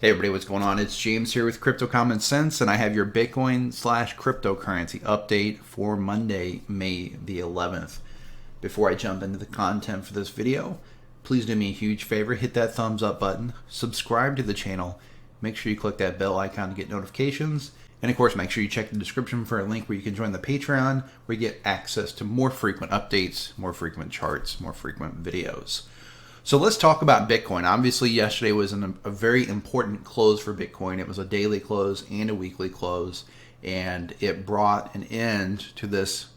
Hey everybody, what's going on? It's James here with Crypto Common Sense, and I have your Bitcoin slash cryptocurrency update for Monday, May the 11th. Before I jump into the content for this video, please do me a huge favor, hit that thumbs up button, subscribe to the channel, make sure you click that bell icon to get notifications, and of course make sure you check the description for a link where you can join the Patreon, where you get access to more frequent updates, more frequent charts, more frequent videos. So let's talk about Bitcoin. Obviously, yesterday was a very important close for Bitcoin. It was a daily close and a weekly close, and it brought an end to this,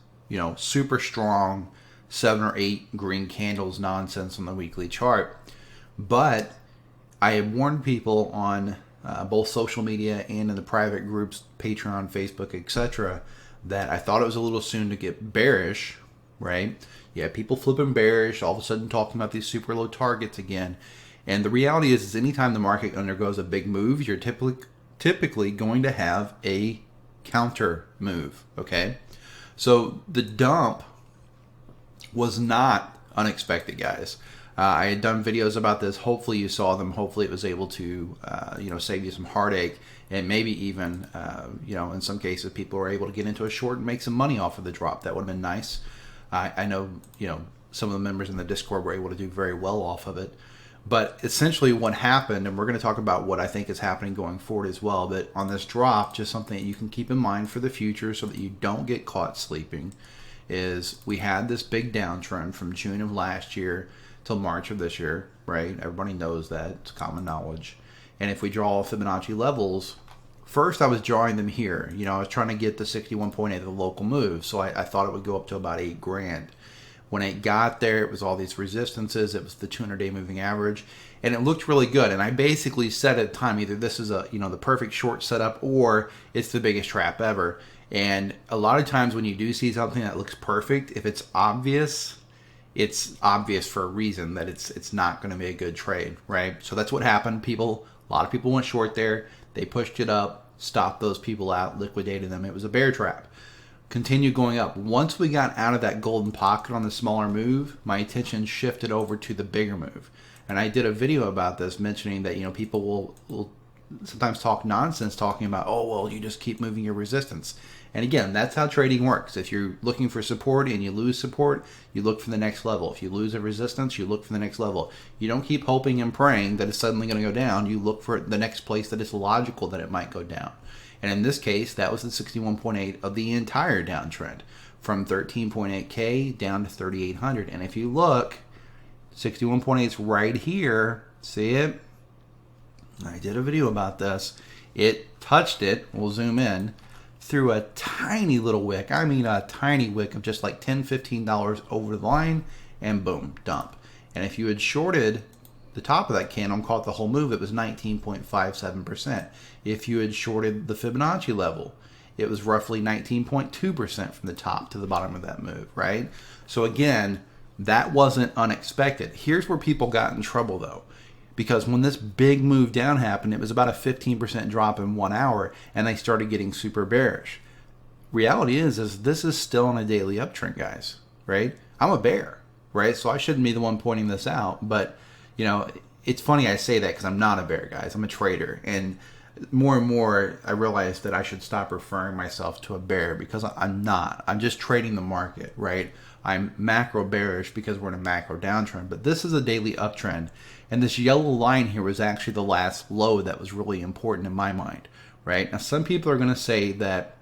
super strong 7 or 8 green candles nonsense on the weekly chart. But I had warned people on both social media and in the private groups, Patron, Facebook, etc., that I thought it was a little soon to get bearish, right? Yeah, people flipping bearish, all of a sudden talking about these super low targets again. And the reality is anytime the market undergoes a big move, you're typically going to have a counter move, okay? So the dump was not unexpected, guys. I had done videos about this. Hopefully you saw them. Hopefully it was able to, save you some heartache, and maybe even, in some cases people were able to get into a short and make some money off of the drop. That would have been nice. I know, some of the members in the Discord were able to do very well off of it. But essentially what happened, and we're going to talk about what I think is happening going forward as well, but on this drop, just something that you can keep in mind for the future so that you don't get caught sleeping, is we had this big downtrend from June of last year till March of this year, right? Everybody knows that. It's common knowledge. And if we draw Fibonacci levels, first I was drawing them here. I was trying to get the 61.8, the local move, so I thought it would go up to about 8 grand. When it got there, it was all these resistances. It was the 200-day moving average, and it looked really good. And I basically said at the time, either this is the perfect short setup, or it's the biggest trap ever. And a lot of times when you do see something that looks perfect, if it's obvious for a reason that it's not going to be a good trade, right? So that's what happened. A lot of people went short there. They pushed it up, stopped those people out, liquidated them. It was a bear trap. Continued going up. Once we got out of that golden pocket on the smaller move, my attention shifted over to the bigger move. And I did a video about this, mentioning that people will sometimes talk nonsense talking about, oh, well, you just keep moving your resistance. And again, that's how trading works. If you're looking for support and you lose support, you look for the next level. If you lose a resistance, you look for the next level. You don't keep hoping and praying that it's suddenly going to go down. You look for the next place that is logical that it might go down. And in this case, that was the 61.8 of the entire downtrend, from 13.8K down to 3,800. And if you look, 61.8 is right here. See it? I did a video about this. It touched it. We'll zoom in. Through a tiny little wick. I mean a tiny wick of just like $10, $15 over the line, and boom, dump. And if you had shorted the top of that candle and caught the whole move, it was 19.57%. If you had shorted the Fibonacci level, it was roughly 19.2% from the top to the bottom of that move, right? So again, that wasn't unexpected. Here's where people got in trouble though. Because when this big move down happened, it was about a 15% drop in 1 hour, and they started getting super bearish. Reality is this is still on a daily uptrend, guys, right? I'm a bear, right? So I shouldn't be the one pointing this out, but it's funny I say that because I'm not a bear, guys. I'm a trader, and more I realize that I should stop referring myself to a bear, because I'm not. I'm just trading the market, right? I'm macro bearish because we're in a macro downtrend, but this is a daily uptrend, and this yellow line here was actually the last low that was really important in my mind, right? Now some people are going to say that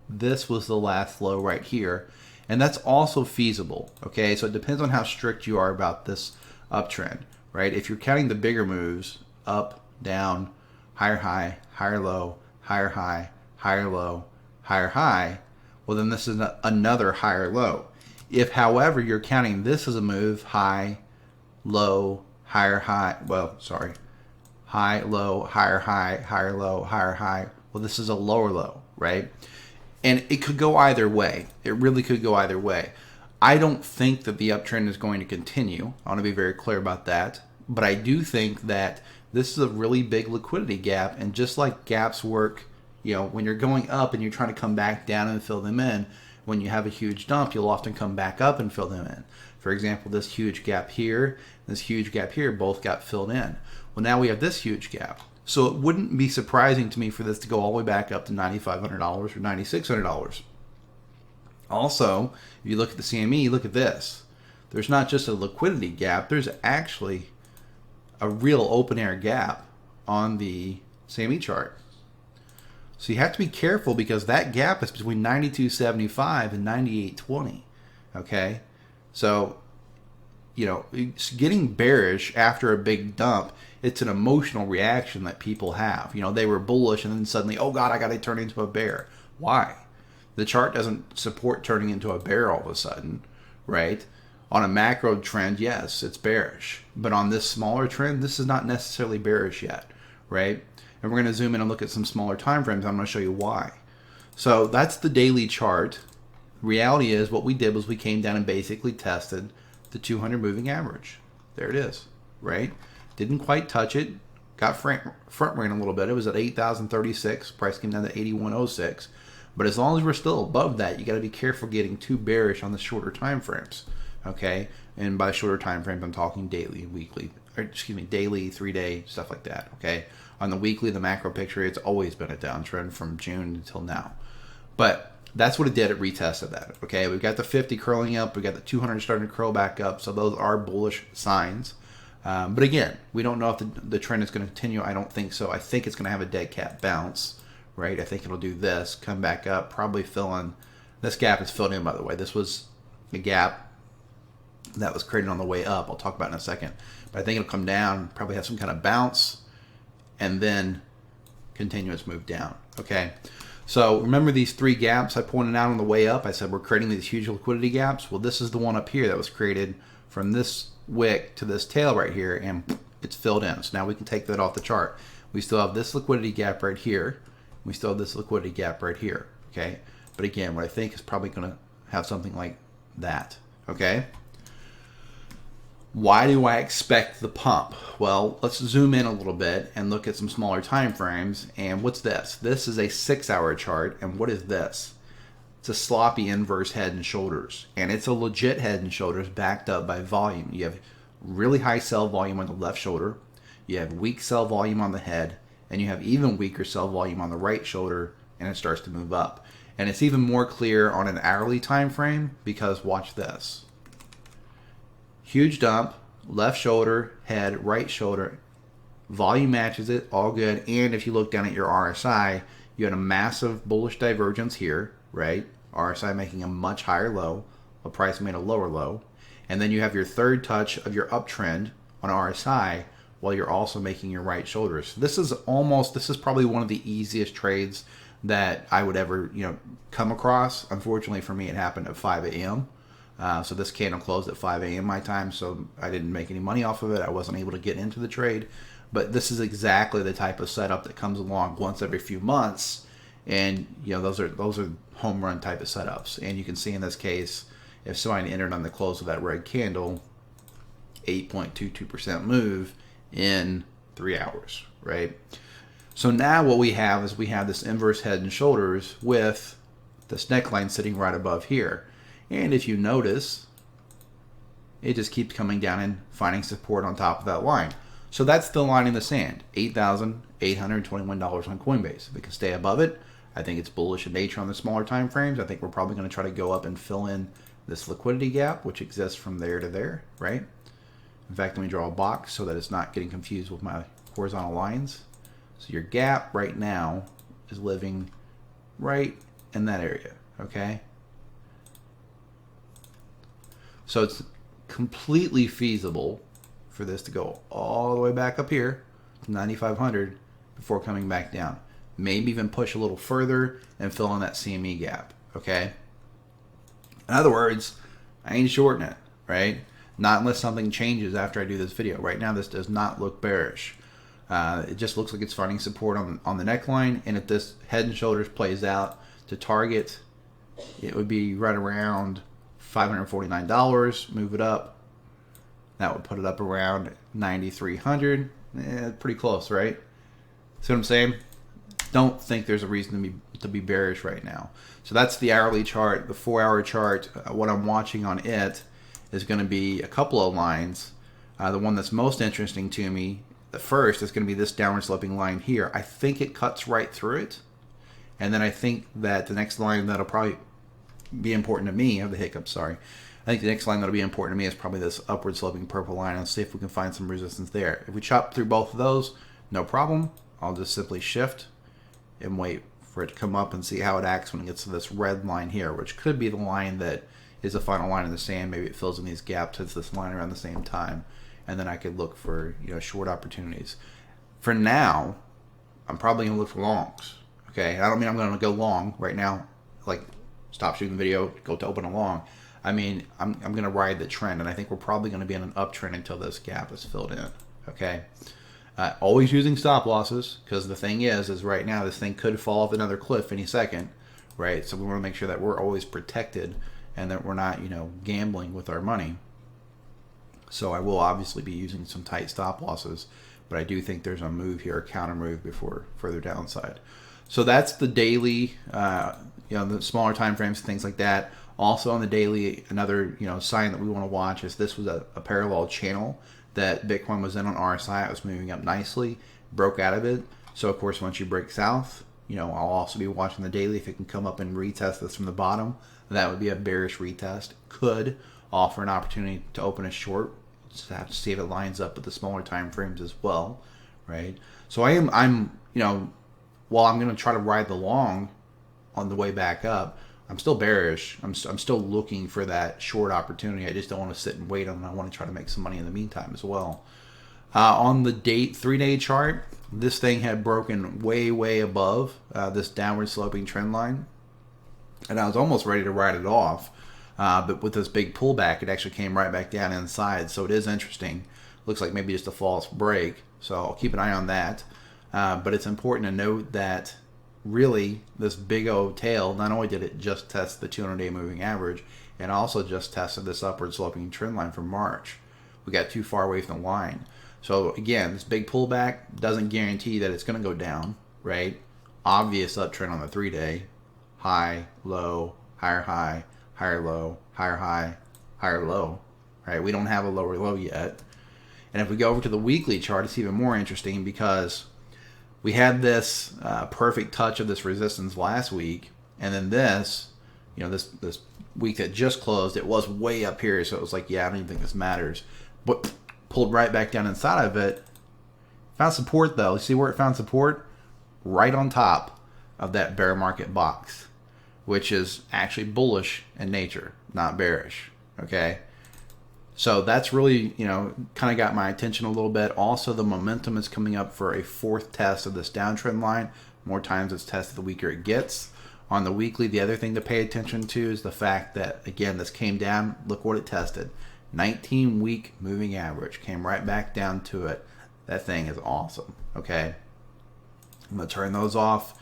this was the last low right here, and that's also feasible, okay? So it depends on how strict you are about this uptrend, right? If you're counting the bigger moves, up, down, higher high, higher low, higher high, higher low, higher high, well then this is another higher low. If, however, you're counting this as a move, high, low, higher high, high, low, higher high, higher low, higher high, well this is a lower low, right? And it could go either way. It really could go either way. I don't think that the uptrend is going to continue. I want to be very clear about that. But I do think that this is a really big liquidity gap. And just like gaps work, when you're going up and you're trying to come back down and fill them in, when you have a huge dump, you'll often come back up and fill them in. For example, this huge gap here, this huge gap here, both got filled in. Well, now we have this huge gap. So it wouldn't be surprising to me for this to go all the way back up to $9,500 or $9,600. Also, if you look at the CME, look at this. There's not just a liquidity gap, there's actually a real open air gap on the CME chart. So you have to be careful because that gap is between 92.75 and 98.20. Okay? So, you know, getting bearish after a big dump, it's an emotional reaction that people have. You know, they were bullish and then suddenly, oh God, I got to turn into a bear. Why? The chart doesn't support turning into a bear all of a sudden, right? On a macro trend, yes, it's bearish. But on this smaller trend, this is not necessarily bearish yet, right? And we're going to zoom in and look at some smaller time frames. I'm going to show you why. So that's the daily chart. Reality is what we did was we came down and basically tested the 200 moving average. There it is, right? Didn't quite touch it. Got front ran a little bit. It was at 8,036. Price came down to 8,106. But as long as we're still above that, you got to be careful getting too bearish on the shorter time frames. Okay, and by shorter time frames, I'm talking daily, weekly, or excuse me, daily, 3-day, stuff like that. Okay, on the weekly, the macro picture, it's always been a downtrend from June until now. But that's what it did. It retested that. Okay, we've got the 50 curling up, we got the 200 starting to curl back up. So those are bullish signs. But again, we don't know if the trend is going to continue. I don't think so. I think it's going to have a dead cat bounce, right? I think it'll do this, come back up, probably fill in. This gap is filled in, by the way. This was a gap that was created on the way up. I'll talk about it in a second. But I think it'll come down, probably have some kind of bounce, and then continuous move down. Okay. So remember these 3 gaps I pointed out on the way up? I said we're creating these huge liquidity gaps. Well, this is the one up here that was created from this wick to this tail right here, and it's filled in. So now we can take that off the chart. We still have this liquidity gap right here. We still have this liquidity gap right here. Okay. But again, what I think is probably going to have something like that. Okay. Why do I expect the pump? Well, let's zoom in a little bit and look at some smaller time frames. And what's this? This is a 6-hour chart. And what is this? It's a sloppy inverse head and shoulders. And it's a legit head and shoulders backed up by volume. You have really high sell volume on the left shoulder. You have weak sell volume on the head. And you have even weaker sell volume on the right shoulder. And it starts to move up. And it's even more clear on an hourly time frame because watch this. Huge dump, left shoulder, head, right shoulder. Volume matches it, all good. And if you look down at your RSI, you had a massive bullish divergence here, right? RSI making a much higher low, a price made a lower low. And then you have your third touch of your uptrend on RSI while you're also making your right shoulder. So this is probably one of the easiest trades that I would ever, come across. Unfortunately for me, it happened at 5 a.m. So this candle closed at 5 a.m. my time, so I didn't make any money off of it. I wasn't able to get into the trade. But this is exactly the type of setup that comes along once every few months. And, those are home run type of setups. And you can see in this case, if somebody entered on the close of that red candle, 8.22% move in 3 hours, right? So now what we have is we have this inverse head and shoulders with this neckline sitting right above here. And if you notice, it just keeps coming down and finding support on top of that line. So that's the line in the sand, $8,821 on Coinbase. If it can stay above it, I think it's bullish in nature on the smaller time frames. I think we're probably going to try to go up and fill in this liquidity gap, which exists from there to there, right? In fact, let me draw a box so that it's not getting confused with my horizontal lines. So your gap right now is living right in that area, okay? So it's completely feasible for this to go all the way back up here to 9,500 before coming back down. Maybe even push a little further and fill in that CME gap, okay? In other words, I ain't shorting it, right? Not unless something changes after I do this video. Right now, this does not look bearish. It just looks like it's finding support on the neckline. And if this head and shoulders plays out to target, it would be right around $549. Move it up. That would put it up around 9,300. Pretty close, right? See what I'm saying? Don't think there's a reason to be bearish right now. So that's the hourly chart. The 4-hour chart, what I'm watching on it is going to be a couple of lines. The one that's most interesting to me the first is going to be this downward sloping line here. I think it cuts right through it. And then I think that the next line that'll probably be important to me, I have the hiccups, sorry. I think the next line that'll be important to me is probably this upward sloping purple line. I'll see if we can find some resistance there. If we chop through both of those, no problem. I'll just simply shift and wait for it to come up and see how it acts when it gets to this red line here, which could be the line that is the final line in the sand. Maybe it fills in these gaps, hits this line around the same time, and then I could look for, you know, short opportunities. For now, I'm probably going to look for longs. Okay, I don't mean I'm going to go long right now, like stop shooting the video, go to open a long. I mean, I'm going to ride the trend, and I think we're probably going to be in an uptrend until this gap is filled in. Okay, always using stop losses, because the thing is right now this thing could fall off another cliff any second, right? So we want to make sure that we're always protected and that we're not, you know, gambling with our money. So I will obviously be using some tight stop losses, but I do think there's a move here, a counter move before further downside. So that's the daily, you know, the smaller time frames, things like that. Also on the daily, another, you know, sign that we want to watch is this was a parallel channel that Bitcoin was in on RSI. It was moving up nicely, broke out of it. So of course, once you break south, you know, I'll also be watching the daily. If it can come up and retest this from the bottom, that would be a bearish retest. Could offer an opportunity to open a short. Just have to see if it lines up with the smaller time frames as well, right? So I'm, you know, while I'm going to try to ride the long on the way back up, I'm still bearish. I'm still looking for that short opportunity. I just don't want to sit and wait on it. I want to try to make some money in the meantime as well. On the 3-day chart, this thing had broken way above this downward sloping trend line, and I was almost ready to ride it off. But with this big pullback, it actually came right back down inside. So it is interesting. Looks like maybe just a false break. So I'll keep an eye on that. But it's important to note that really this big O tail, not only did it just test the 200-day moving average, it also just tested this upward sloping trend line from March. We got too far away from the line. So again, this big pullback doesn't guarantee that it's going to go down, right? Obvious uptrend on the 3-day. High, low, higher, low, higher high, higher low, right? We don't have a lower low yet. And if we go over to the weekly chart, it's even more interesting because we had this perfect touch of this resistance last week, and then this, you know, this week that just closed, it was way up here, so it was like, yeah, I don't even think this matters. But pulled right back down inside of it. Found support though. You see where it found support? Right on top of that bear market box, which is actually bullish in nature, not bearish. Okay, so that's really, you know, kind of got my attention a little bit. Also, the momentum is coming up for a fourth test of this downtrend line. More times it's tested, the weaker it gets. On the weekly, the other thing to pay attention to is the fact that, again, this came down. Look what it tested. 19-week moving average. Came right back down to it. That thing is awesome. Okay, I'm going to turn those off.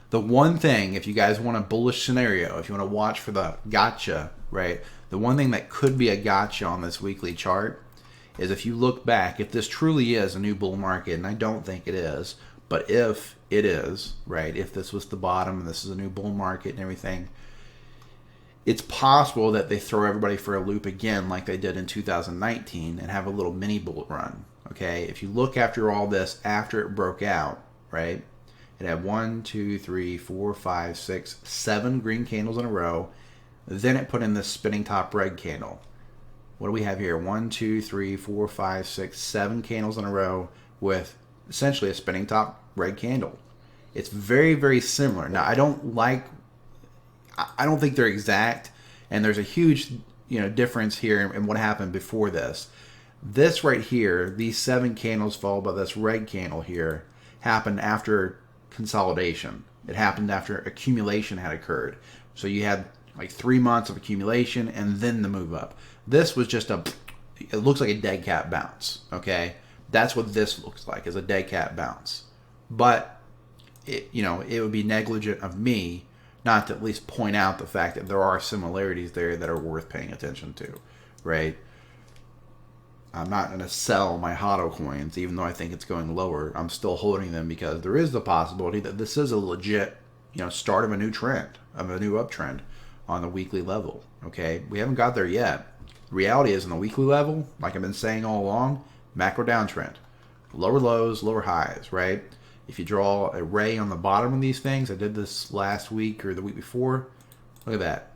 The one thing, if you guys want a bullish scenario, if you want to watch for the gotcha, right? The one thing that could be a gotcha on this weekly chart is if you look back, if this truly is a new bull market, and I don't think it is, but if it is, right, if this was the bottom and this is a new bull market and everything, it's possible that they throw everybody for a loop again like they did in 2019 and have a little mini bull run, okay? If you look after all this, after it broke out, right, it had 1, 2, 3, 4, 5, 6, 7 green candles in a row. Then it put in this spinning top red candle. What do we have here? 1, 2, 3, 4, 5, 6, 7 candles in a row with essentially a spinning top red candle. It's very similar. Now, I don't think they're exact, and there's a huge, you know, difference here in what happened before this. This right here, these 7 candles followed by this red candle here, happened after consolidation. It happened after accumulation had occurred. So you had like 3 months of accumulation and then the move up. This was just it looks like a dead cat bounce. Okay, that's what this looks like, is a dead cat bounce. But it would be negligent of me not to at least point out the fact that there are similarities there that are worth paying attention to, right? I'm not going to sell my HODL coins, even though I think it's going lower. I'm still holding them because there is the possibility that this is a legit, you know, start of a new trend, of a new uptrend on the weekly level. Okay, we haven't got there yet. The reality is, on the weekly level, like I've been saying all along, macro downtrend. lower lows, lower highs, right? If you draw a ray on the bottom of these things, I did this last week or the week before. Look at that.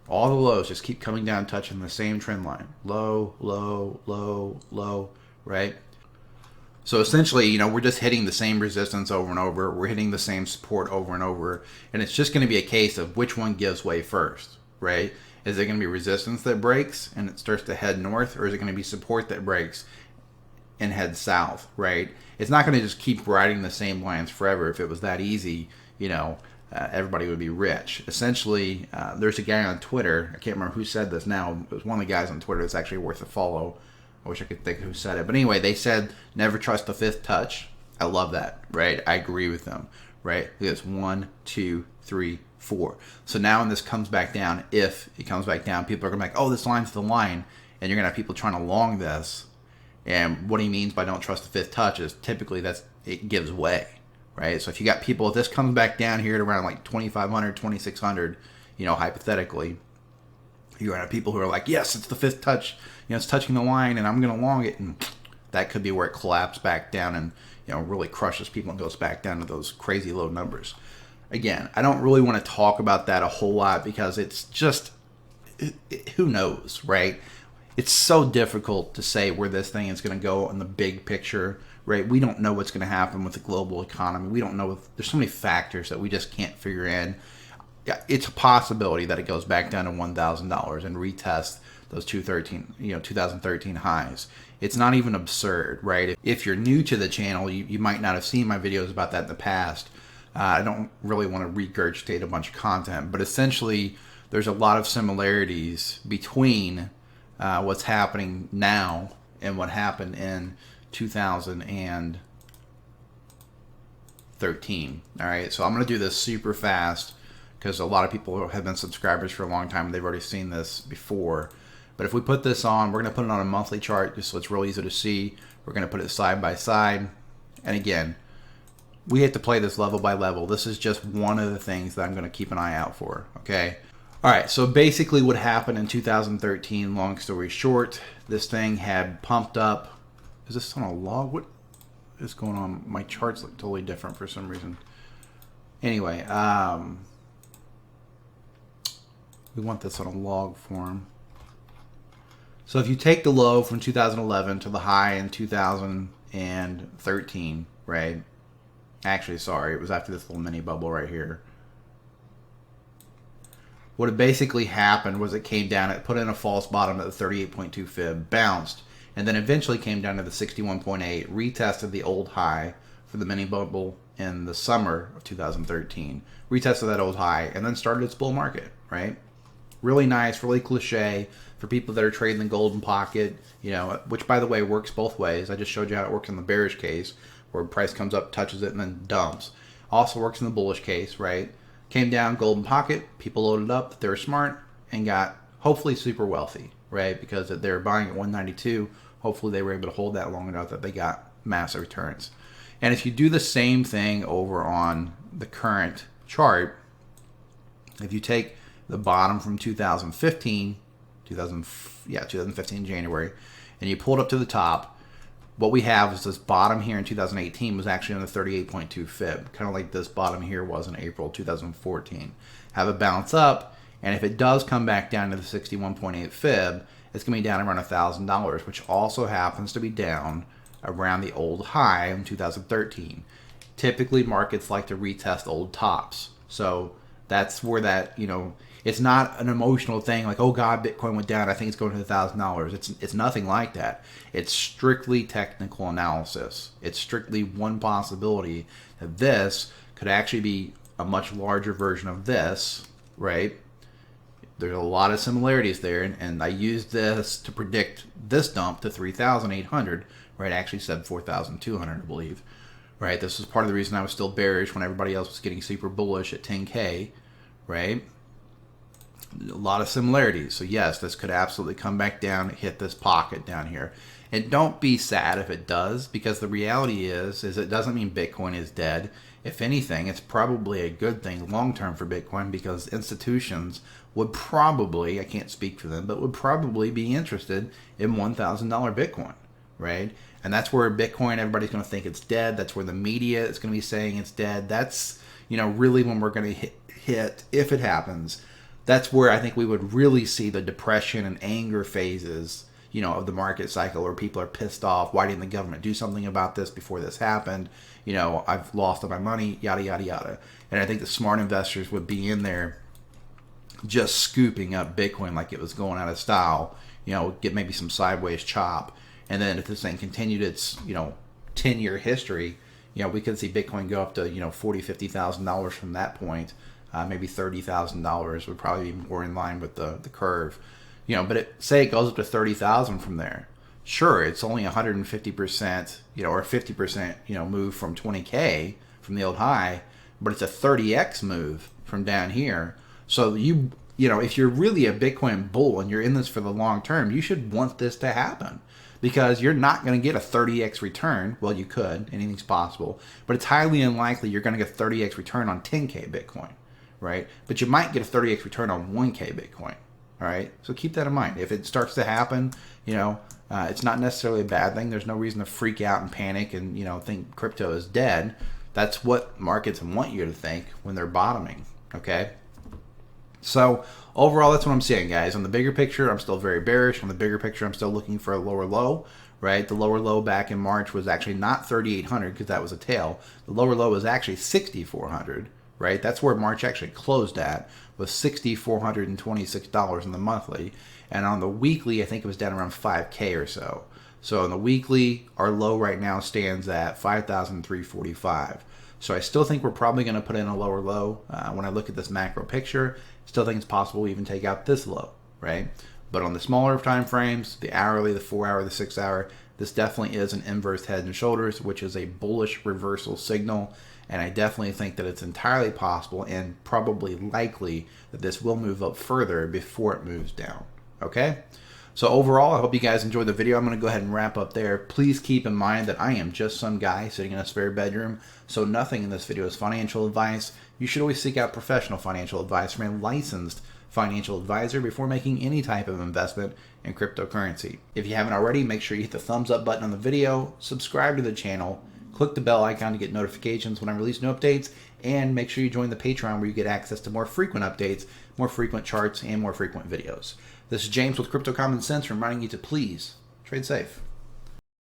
All the lows just keep coming down, touching the same trend line. Low, low, low, low, right? So essentially, you know, we're just hitting the same resistance over and over. We're hitting the same support over and over. And it's just going to be a case of which one gives way first, right? Is it going to be resistance that breaks and it starts to head north? Or is it going to be support that breaks and head south, right? It's not going to just keep riding the same lines forever. If it was that easy, you know, everybody would be rich. Essentially, there's a guy on Twitter. I can't remember who said this now. It was one of the guys on Twitter that's actually worth a follow. I wish I could think who said it. But anyway, they said, never trust the fifth touch. I love that, right? I agree with them, right? It's 1, 2, 3, 4. So now when this comes back down, if it comes back down, people are going to be like, oh, this line's the line. And you're going to have people trying to long this. And what he means by don't trust the fifth touch is typically it gives way, right? So if you got people, if this comes back down here at around like 2,500, 2,600, you know, hypothetically, you're going to have people who are like, yes, it's the fifth touch. You know, it's touching the line and I'm going to long it. And that could be where it collapses back down and, you know, really crushes people and goes back down to those crazy low numbers. Again, I don't really want to talk about that a whole lot because it's just, who knows, right? It's so difficult to say where this thing is going to go in the big picture, right? We don't know what's going to happen with the global economy. We don't know. There's so many factors that we just can't figure in. Yeah, it's a possibility that it goes back down to $1,000 and retests those 2013 highs. It's not even absurd, right? If you're new to the channel, you might not have seen my videos about that in the past. I don't really want to regurgitate a bunch of content, but essentially there's a lot of similarities between what's happening now and what happened in 2013. All right, so I'm going to do this super fast because a lot of people have been subscribers for a long time and they've already seen this before. But if we put this on, we're going to put it on a monthly chart just so it's real easy to see. We're going to put it side by side. And again, we have to play this level by level. This is just one of the things that I'm going to keep an eye out for, okay? All right, so basically what happened in 2013, long story short, this thing had pumped up. Is this on a log? What is going on? My charts look totally different for some reason. Anyway, we want this on a log form. So if you take the low from 2011 to the high in 2013, right? Actually, sorry, it was after this little mini bubble right here. What had basically happened was it came down, it put in a false bottom at the 38.2 fib, bounced, and then eventually came down to the 61.8, retested the old high for the mini bubble in the summer of 2013, retested that old high, and then started its bull market, right? Really nice, really cliche for people that are trading the golden pocket, you know, which by the way works both ways. I just showed you how it works in the bearish case, where price comes up, touches it, and then dumps. Also works in the bullish case, right? Came down, golden pocket, people loaded up, they were smart, and got hopefully super wealthy, right? Because they were buying at 192, hopefully they were able to hold that long enough that they got massive returns. And if you do the same thing over on the current chart, if you take the bottom from 2015 January, and you pull it up to the top, what we have is this bottom here in 2018 was actually on the 38.2 fib, kind of like this bottom here was in April 2014. Have it bounce up, and if it does come back down to the 61.8 fib, it's going to be down around $1,000, which also happens to be down around the old high in 2013. Typically, markets like to retest old tops. So that's where that, you know, it's not an emotional thing like, oh God, Bitcoin went down, I think it's going to $1,000. It's nothing like that. It's strictly technical analysis. It's strictly one possibility that this could actually be a much larger version of this, right? There's a lot of similarities there, and I used this to predict this dump to 3,800, right? I actually said 4,200, I believe, right? This is part of the reason I was still bearish when everybody else was getting super bullish at 10K, right? A lot of similarities. So yes, this could absolutely come back down, hit this pocket down here. And don't be sad if it does, because the reality is it doesn't mean Bitcoin is dead. If anything, it's probably a good thing long-term for Bitcoin, because institutions would probably, I can't speak for them, but would probably be interested in $1,000 Bitcoin, right? And that's where Bitcoin, everybody's going to think it's dead. That's where the media is going to be saying it's dead. That's, really when we're going to hit, if it happens, that's where I think we would really see the depression and anger phases, of the market cycle, where people are pissed off. Why didn't the government do something about this before this happened? I've lost all my money, yada, yada, yada. And I think the smart investors would be in there just scooping up Bitcoin like it was going out of style, get maybe some sideways chop. And then if this thing continued its, 10-year history, we could see Bitcoin go up to, $40,000, $50,000 from that point. Maybe $30,000 would probably be more in line with the curve. But say it goes up to 30,000 from there. Sure, it's only 150%, or 50%, move from 20K from the old high, but it's a 30x move from down here. So if you're really a Bitcoin bull and you're in this for the long term, you should want this to happen, because you're not going to get a 30x return. Well, you could, anything's possible, but it's highly unlikely you're going to get a 30x return on 10K Bitcoin, right? But you might get a 30x return on 1K Bitcoin. All right, so keep that in mind. If it starts to happen, it's not necessarily a bad thing. There's no reason to freak out and panic and think crypto is dead. That's what markets want you to think when they're bottoming. Okay, so overall, that's what I'm seeing, guys. On the bigger picture, I'm still very bearish. On the bigger picture, I'm still looking for a lower low. Right, the lower low back in March was actually not 3,800 because that was a tail. The lower low was actually 6,400. Right, that's where March actually closed at, was $6,426 in the monthly, and on the weekly, I think it was down around 5K or so. So on the weekly, our low right now stands at 5,345. So I still think we're probably going to put in a lower low. When I look at this macro picture, still think it's possible we even take out this low, right? But on the smaller time frames, the hourly, the 4 hour, the 6 hour, this definitely is an inverse head and shoulders, which is a bullish reversal signal. And I definitely think that it's entirely possible and probably likely that this will move up further before it moves down. Okay? So overall, I hope you guys enjoyed the video. I'm going to go ahead and wrap up there. Please keep in mind that I am just some guy sitting in a spare bedroom, so nothing in this video is financial advice. You should always seek out professional financial advice from a licensed financial advisor before making any type of investment in cryptocurrency. If you haven't already, make sure you hit the thumbs up button on the video, subscribe to the channel, click the bell icon to get notifications when I release new updates, and make sure you join the Patron where you get access to more frequent updates, more frequent charts, and more frequent videos. This is James with Crypto Common Sense reminding you to please trade safe.